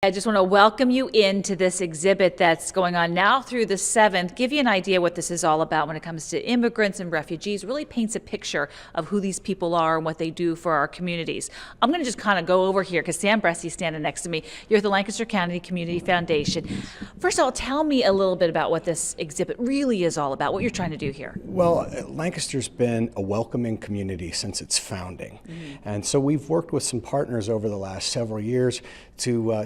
I just want to welcome you into this exhibit that's going on now through the 7th, give you an idea what this is all about when it comes to immigrants and refugees, really paints a picture of who these people are and what they do for our communities. I'm going to just kind of go over here because Sam Bressy's standing next to me. You're at the Lancaster County Community Foundation. First of all, tell me a little bit about what this exhibit really is all about, what you're trying to do here. Well, Lancaster's been a welcoming community since its founding. And so we've worked with some partners over the last several years to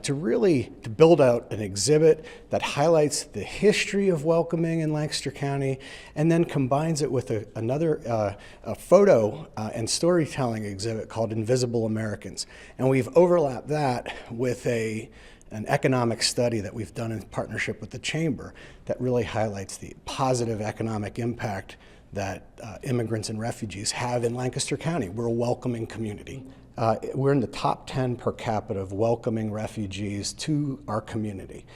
build out an exhibit that highlights the history of welcoming in Lancaster County and then combines it with another photo and storytelling exhibit called Invisible Americans. And we've overlapped that with an economic study that we've done in partnership with the Chamber that really highlights the positive economic impact that immigrants and refugees have in Lancaster County. We're a welcoming community. We're in the top 10 per capita of welcoming refugees to our community.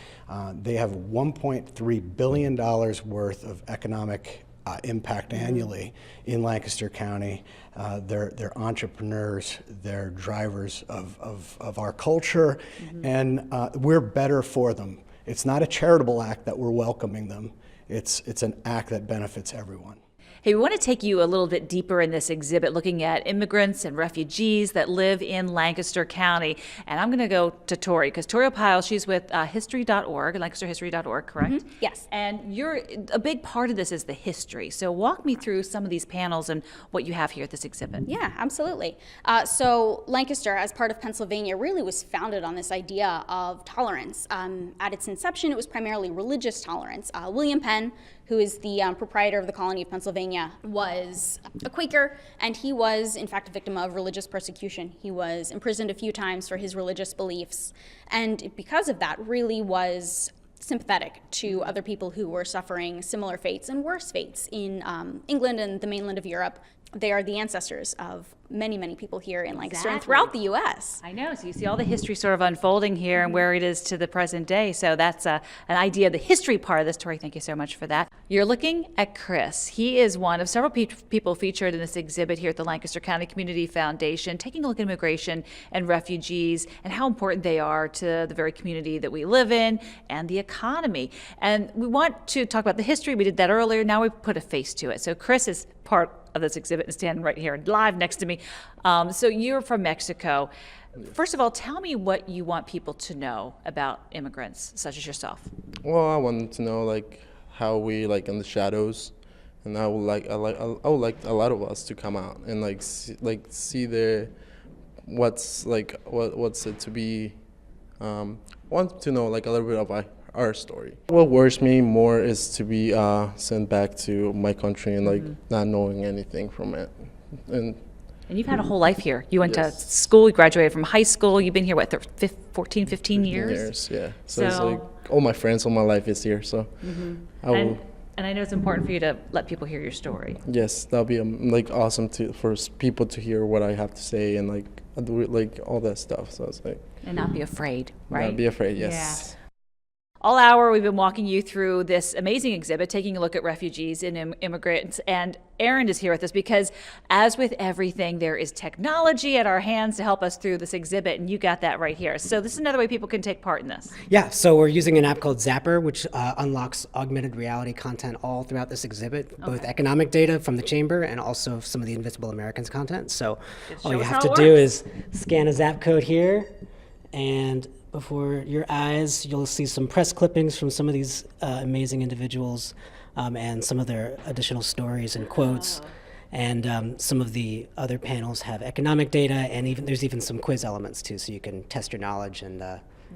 They have $1.3 billion worth of economic impact annually in Lancaster County. They're entrepreneurs, they're drivers of our culture, and we're better for them. It's not a charitable act that we're welcoming them. It's an act that benefits everyone. Hey, we want to take you a little bit deeper in this exhibit, looking at immigrants and refugees that live in Lancaster County. And I'm going to go to Tori, because Tori O'Pile, she's with history.org, lancasterhistory.org, correct? Yes. And a big part of this is the history. So walk me through some of these panels and what you have here at this exhibit. Yeah, absolutely. So Lancaster, as part of Pennsylvania, really was founded on this idea of tolerance. At its inception, it was primarily religious tolerance. William Penn, who is the proprietor of the colony of Pennsylvania, was a Quaker, and he was, in fact, a victim of religious persecution. He was imprisoned a few times for his religious beliefs, and because of that, really was sympathetic to other people who were suffering similar fates and worse fates in England and the mainland of Europe. They are the ancestors of many, many people here in Lancaster and throughout the U.S. I know. So you see all the history sort of unfolding here and where it is to the present day. So that's an idea of the history part of this. Tori, thank you so much for that. You're looking at Chris. He is one of several people featured in this exhibit here at the Lancaster County Community Foundation, taking a look at immigration and refugees and how important they are to the very community that we live in and the economy. And we want to talk about the history. We did that earlier. Now we put a face to it. So Chris is part of this exhibit and standing right here live next to me. So you're from Mexico. First of all, tell me what you want people to know about immigrants such as yourself. Well, I wanted to know how we in the shadows, and I would like a lot of us to come out and see what's it to be. Want to know a little bit about our story. What worries me more is to be sent back to my country and not knowing anything from it. And you've had a whole life here. You went to school, you graduated from high school. You've been here, what, 14, 15 years? Yeah. So it's all my friends, all my life is here. So And I know it's important for you to let people hear your story. Yes, that'll be awesome for people to hear what I have to say and all that stuff. So it's and not be afraid, right? Not be afraid. Yes. Yeah. All hour, we've been walking you through this amazing exhibit, taking a look at refugees and immigrants. And Aaron is here with us because, as with everything, there is technology at our hands to help us through this exhibit, and you got that right here. So this is another way people can take part in this. Yeah, so we're using an app called Zapper, which unlocks augmented reality content all throughout this exhibit, both economic data from the Chamber and also some of the Invisible Americans content. So all you have to do is scan a Zap code here, and before your eyes, you'll see some press clippings from some of these amazing individuals and some of their additional stories and quotes. And some of the other panels have economic data, and there's even some quiz elements too, so you can test your knowledge and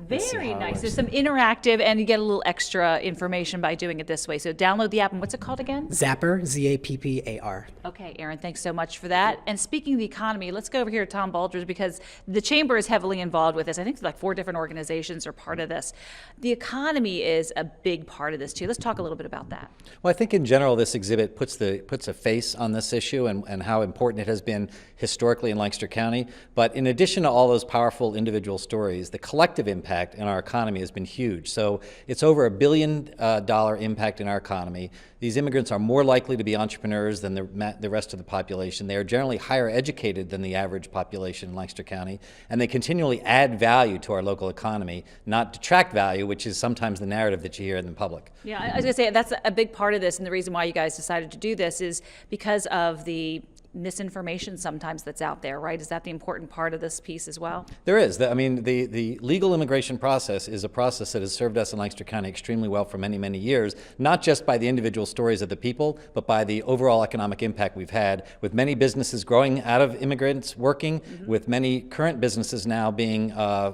very nice. There's some interactive, and you get a little extra information by doing it this way. So download the app, and what's it called again? Zapper, Z-A-P-P-A-R. Okay, Aaron, thanks so much for that. And speaking of the economy, let's go over here to Tom Baldridge, because the Chamber is heavily involved with this. I think 4 different organizations are part of this. The economy is a big part of this too. Let's talk a little bit about that. Well, I think in general this exhibit puts a face on this issue and how important it has been historically in Lancaster County. But in addition to all those powerful individual stories, the collective impact impact in our economy has been huge. So it's over $1 billion impact in our economy. These immigrants are more likely to be entrepreneurs than the rest of the population. They are generally higher educated than the average population in Lancaster County, and they continually add value to our local economy, not detract value, which is sometimes the narrative that you hear in the public. Yeah, I was going to say that's a big part of this, and the reason why you guys decided to do this is because of the misinformation sometimes that's out there, right? Is that the important part of this piece as well? There is. I mean, the legal immigration process is a process that has served us in Lancaster County extremely well for many, many years, not just by the individual stories of the people, but by the overall economic impact we've had, with many businesses growing out of immigrants working, with many current businesses now being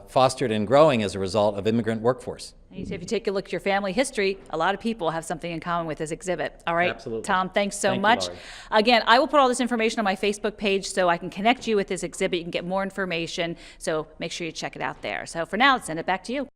fostered and growing as a result of immigrant workforce. If you take a look at your family history, a lot of people have something in common with this exhibit. All right, Absolutely. Tom, thanks so Thank you, much. Lori. Again, I will put all this information on my Facebook page so I can connect you with this exhibit. You can get more information, so make sure you check it out there. So for now, let's send it back to you.